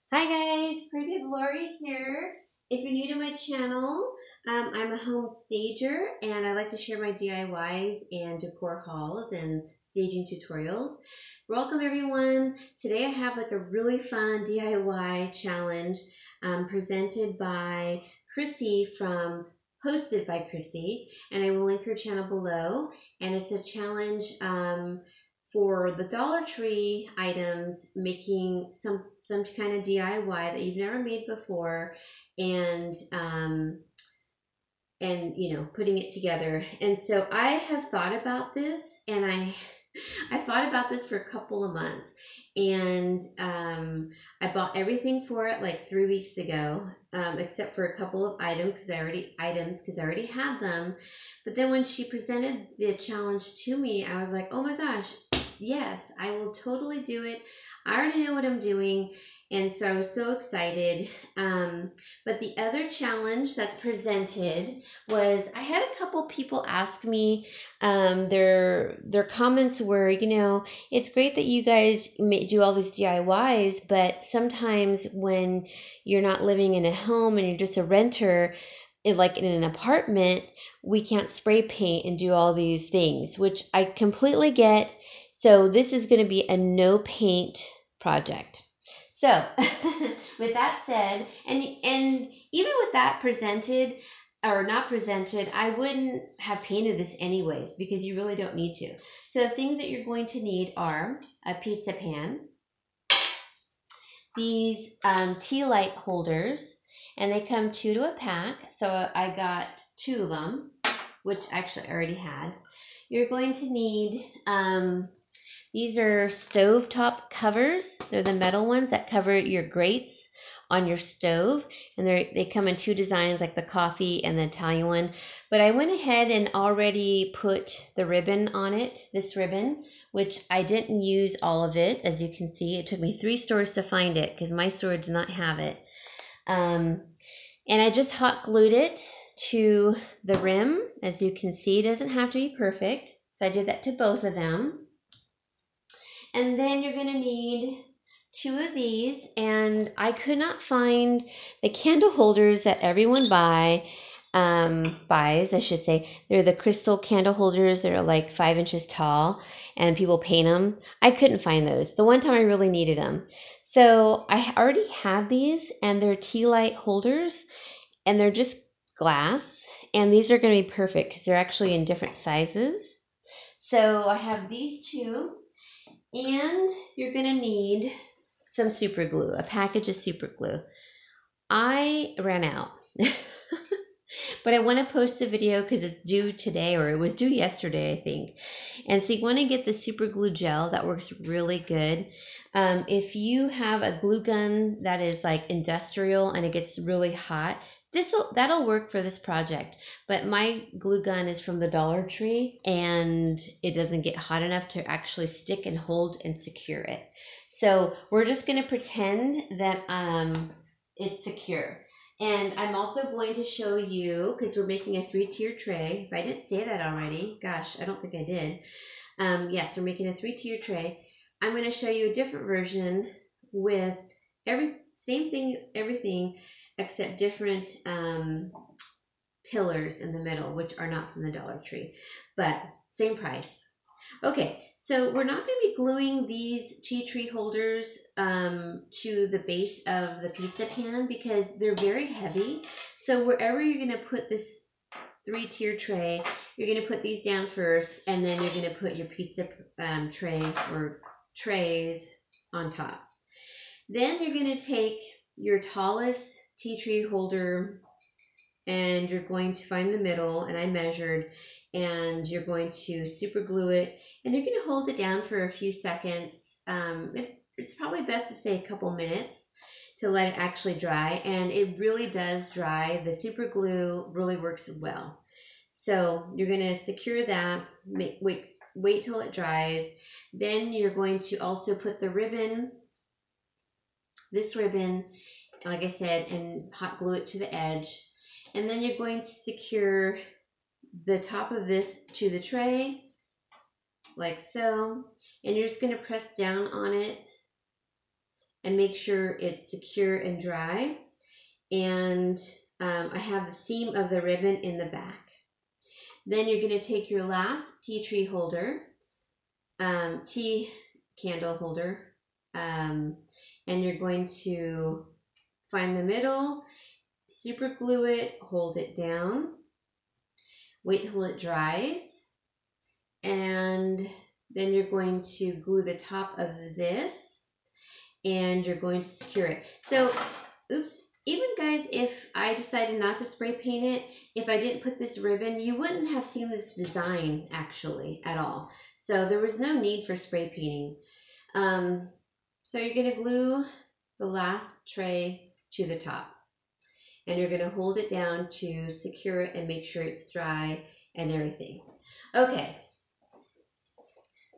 Hi guys, Pretty Lori here. If you're new to my channel, I'm a home stager and I like to share my DIYs and decor hauls and staging tutorials. Welcome everyone. Today I have like a really fun DIY challenge presented by Chrissy from Hostedbykrssie, and I will link her channel below. And it's a challenge for the Dollar Tree items, making some kind of DIY that you've never made before, and putting it together. And so I have thought about this, and I thought about this for a couple of months, and I bought everything for it like 3 weeks ago, except for a couple of items because I already had them. But then when she presented the challenge to me, I was like, oh my gosh, yes, I will totally do it. I already know what I'm doing. And so I was so excited. But the other challenge that's presented was, I had a couple people ask me, their comments were, it's great that you guys do all these DIYs, but sometimes when you're not living in a home and you're just a renter, like in an apartment, we can't spray paint and do all these things, which I completely get. So this is going to be a no paint project. So with that said, and even with that presented or not presented, I wouldn't have painted this anyways because you really don't need to. So the things that you're going to need are a pizza pan, these tea light holders, and they come 2 to a pack. So I got 2 of them, which actually I already had. You're going to need these are stovetop covers. They're the metal ones that cover your grates on your stove, and they come in 2 designs, like the coffee and the Italian one. But I went ahead and already put the ribbon on it, this ribbon, which I didn't use all of it. As you can see, it took me 3 stores to find it because my store did not have it. And I just hot glued it to the rim. As you can see, it doesn't have to be perfect, so I did that to both of them. And then you're going to need 2 of these, and I could not find the candle holders that everyone buys, I should say. They're the crystal candle holders. They're like 5 inches tall, and people paint them. I couldn't find those. The one time I really needed them. So I already had these, and they're tea light holders, and they're just glass. And these are going to be perfect because they're actually in different sizes. So I have these 2. And you're going to need some super glue, a package of super glue. I ran out, but I want to post the video because it's due today, or it was due yesterday, I think. And so you want to get the super glue gel. That works really good. If you have a glue gun that is like industrial and it gets really hot, that'll work for this project. But my glue gun is from the Dollar Tree and it doesn't get hot enough to actually stick and hold and secure it. So we're just going to pretend that it's secure. And I'm also going to show you, because we're making a 3-tier tray. If I didn't say that already, gosh, I don't think I did. Yes, we're making a 3-tier tray. I'm going to show you a different version with same thing, everything, except different pillars in the middle, which are not from the Dollar Tree, but same price. Okay, so we're not going to be gluing these tea tree holders to the base of the pizza pan because they're very heavy. So wherever you're going to put this 3-tier tray, you're going to put these down first, and then you're going to put your pizza tray or trays on top. Then you're going to take your tallest tea tree holder and you're going to find the middle, and I measured, and you're going to super glue it, and you're going to hold it down for a few seconds. It's probably best to say a couple minutes to let it actually dry, and it really does dry. The super glue really works well. So you're going to secure that, wait till it dries. Then you're going to also put the ribbon, this ribbon, like I said, and hot glue it to the edge. And then you're going to secure the top of this to the tray, like so. And you're just going to press down on it and make sure it's secure and dry. And I have the seam of the ribbon in the back. Then you're going to take your last tea tree holder, tea candle holder, and you're going to find the middle, super glue it, hold it down, wait till it dries, and then you're going to glue the top of this, and you're going to secure it. So, oops. Even guys, if I decided not to spray paint it, if I didn't put this ribbon, you wouldn't have seen this design actually at all. So there was no need for spray painting. So you're going to glue the last tray to the top. And you're going to hold it down to secure it and make sure it's dry and everything. Okay.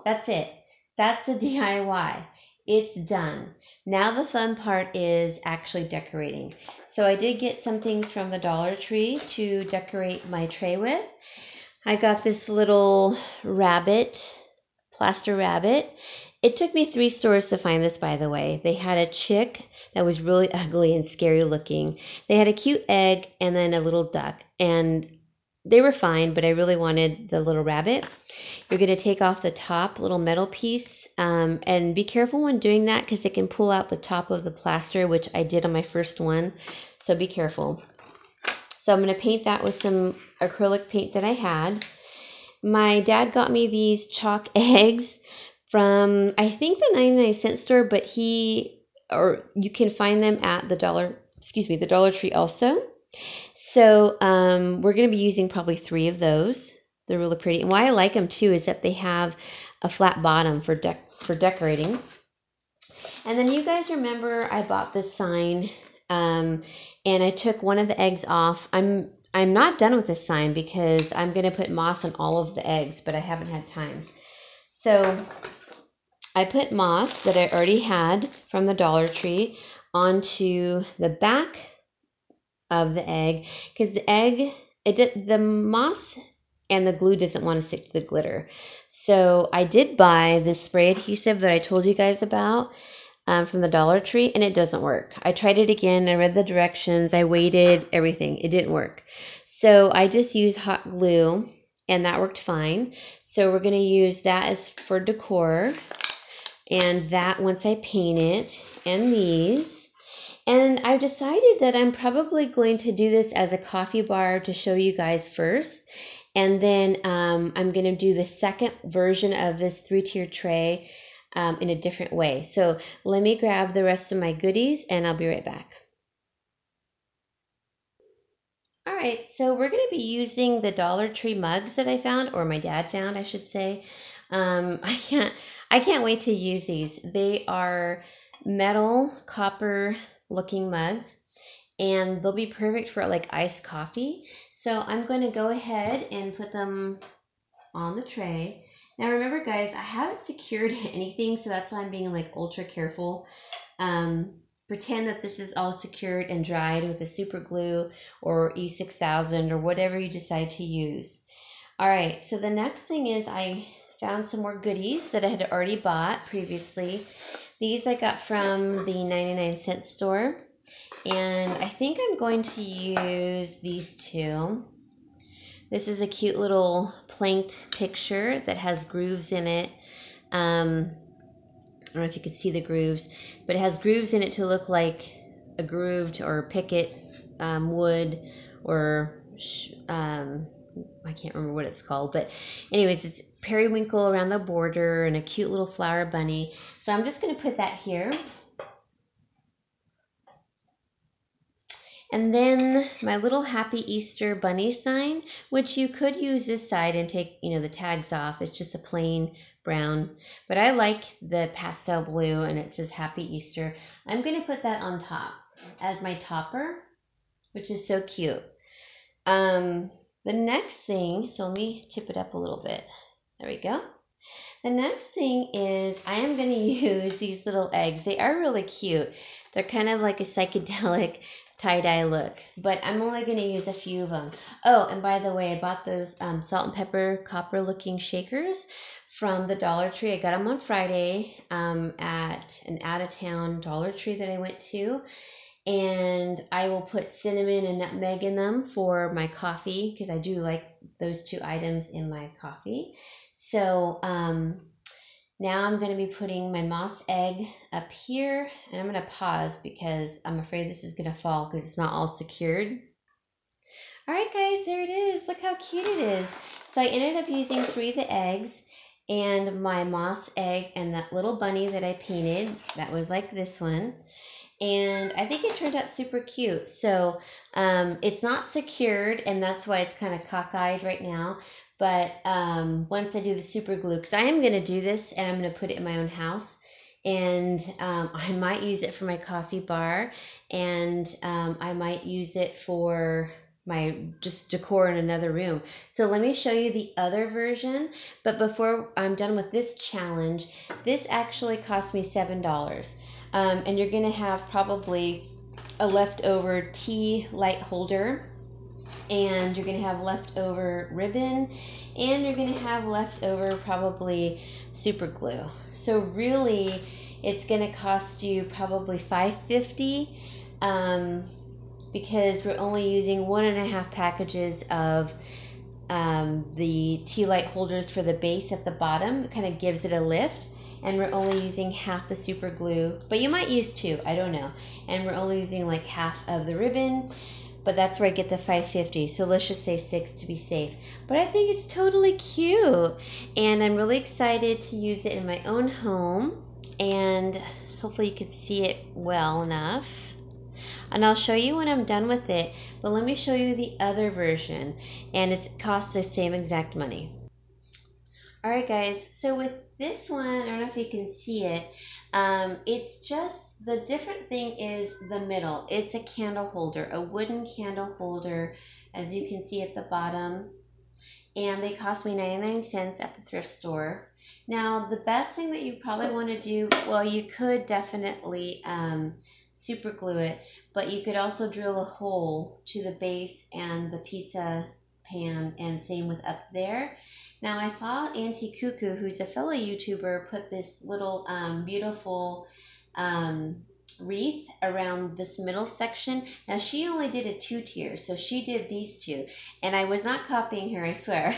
That's it. That's the DIY. It's done. Now the fun part is actually decorating. So I did get some things from the Dollar Tree to decorate my tray with. I got this little rabbit, plaster rabbit. It took me 3 stores to find this, by the way. They had a chick that was really ugly and scary looking. They had a cute egg and then a little duck. And they were fine, but I really wanted the little rabbit. You're going to take off the top little metal piece, and be careful when doing that because it can pull out the top of the plaster, which I did on my first one, so be careful. So I'm going to paint that with some acrylic paint that I had. My dad got me these chalk eggs from, I think, the 99-cent store, but you can find them at the Dollar Tree also. So we're going to be using probably 3 of those. They're really pretty. And why I like them too is that they have a flat bottom for decorating. And then you guys remember I bought this sign, and I took one of the eggs off. I'm not done with this sign because I'm going to put moss on all of the eggs, but I haven't had time. So I put moss that I already had from the Dollar Tree onto the back of the egg because the moss and the glue doesn't want to stick to the glitter. So I did buy this spray adhesive that I told you guys about from the Dollar Tree, and it doesn't work. I tried it again. I read the directions. I waited, everything. It didn't work. So I just used hot glue, and that worked fine. So we're going to use that as for decor, and that once I paint it, and these. And I've decided that I'm probably going to do this as a coffee bar to show you guys first. And then I'm going to do the second version of this 3-tier tray in a different way. So let me grab the rest of my goodies and I'll be right back. All right, so we're going to be using the Dollar Tree mugs that I found, or my dad found, I should say. I can't wait to use these. They are metal, copper looking mugs, and they'll be perfect for like iced coffee. So I'm going to go ahead and put them on the tray. Now remember guys, I haven't secured anything, so that's why I'm being like ultra careful. Pretend that this is all secured and dried with a super glue or E6000 or whatever you decide to use. All right, so the next thing is I found some more goodies that I had already bought previously. These I got from the 99-cent store. And I think I'm going to use these 2. This is a cute little planked picture that has grooves in it. I don't know if you can see the grooves, but it has grooves in it to look like a grooved or picket wood, or I can't remember what it's called. But anyways, it's periwinkle around the border and a cute little flower bunny. So I'm just going to put that here. And then my little Happy Easter bunny sign, which you could use this side and take, the tags off. It's just a plain brown, but I like the pastel blue and it says Happy Easter. I'm going to put that on top as my topper, which is so cute. The next thing, so let me tip it up a little bit. There we go. The next thing is I am going to use these little eggs. They are really cute. They're kind of like a psychedelic tie-dye look, but I'm only going to use a few of them. Oh, and by the way, I bought those salt and pepper copper looking shakers from the Dollar Tree. I got them on Friday at an out-of-town Dollar Tree that I went to. And I will put cinnamon and nutmeg in them for my coffee because I do like those two items in my coffee. So now I'm going to be putting my moss egg up here, and I'm going to pause because I'm afraid this is going to fall because it's not all secured. All right, guys, there it is. Look how cute it is. So I ended up using 3 of the eggs and my moss egg and that little bunny that I painted. That was like this one. And I think it turned out super cute. So it's not secured, and that's why it's kind of cockeyed right now. But once I do the super glue, because I am going to do this and I'm going to put it in my own house. And I might use it for my coffee bar, and I might use it for my just decor in another room. So let me show you the other version. But before I'm done with this challenge, this actually cost me $7. And you're going to have probably a leftover tea light holder, and you're going to have leftover ribbon, and you're going to have leftover probably super glue. So really, it's going to cost you probably $5.50 because we're only using 1.5 packages of the tea light holders for the base at the bottom. It kind of gives it a lift. And we're only using half the super glue, but you might use 2, I don't know. And we're only using like half of the ribbon, but that's where I get the $5.50. So let's just say 6 to be safe. But I think it's totally cute, and I'm really excited to use it in my own home, and hopefully you could see it well enough. And I'll show you when I'm done with it, but let me show you the other version, and it costs the same exact money. All right, guys, so with this one, I don't know if you can see it. It's just, the different thing is the middle. It's a candle holder, a wooden candle holder, as you can see at the bottom. And they cost me 99 cents at the thrift store. Now, the best thing that you probably want to do, well, you could definitely super glue it, but you could also drill a hole to the base and the pizza pan, and same with up there. Now, I saw Auntie Cuckoo, who's a fellow YouTuber, put this little beautiful wreath around this middle section. Now, she only did a 2-tier, so she did these 2. And I was not copying her, I swear.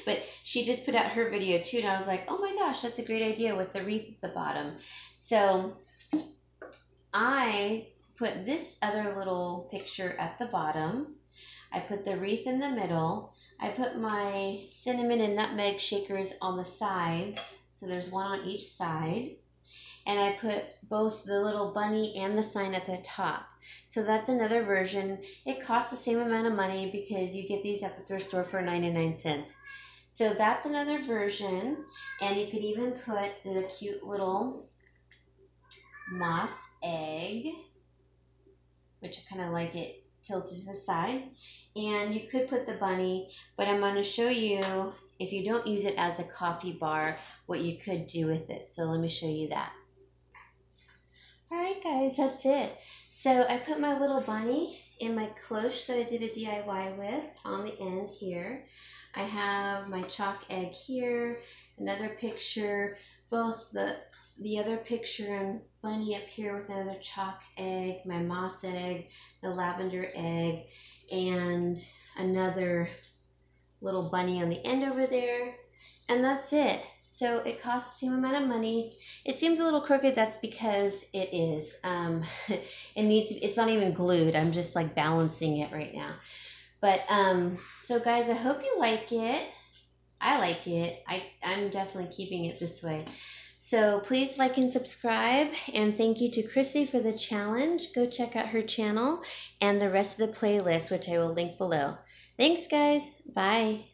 But she just put out her video too, and I was like, oh my gosh, that's a great idea with the wreath at the bottom. So I put this other little picture at the bottom. I put the wreath in the middle. I put my cinnamon and nutmeg shakers on the sides, so there's one on each side. And I put both the little bunny and the sign at the top. So that's another version. It costs the same amount of money because you get these at the thrift store for 99 cents. So that's another version. And you could even put the cute little moss egg, which I kind of like it tilted to the side. And you could put the bunny, but I'm going to show you, if you don't use it as a coffee bar, what you could do with it. So let me show you that. All right, guys, that's it. So I put my little bunny in my cloche that I did a DIY with on the end here. I have my chalk egg here, another picture, both the other picture and bunny up here with another chalk egg, my moss egg, the lavender egg, and another little bunny on the end over there. And that's it. So it costs the same amount of money. It seems a little crooked. That's because it is. It's not even glued. I'm just like balancing it right now. But so guys, I hope you like it. I like it. I'm definitely keeping it this way. So please like and subscribe, and thank you to Krissy for the challenge. Go check out her channel and the rest of the playlist, which I will link below. Thanks, guys. Bye.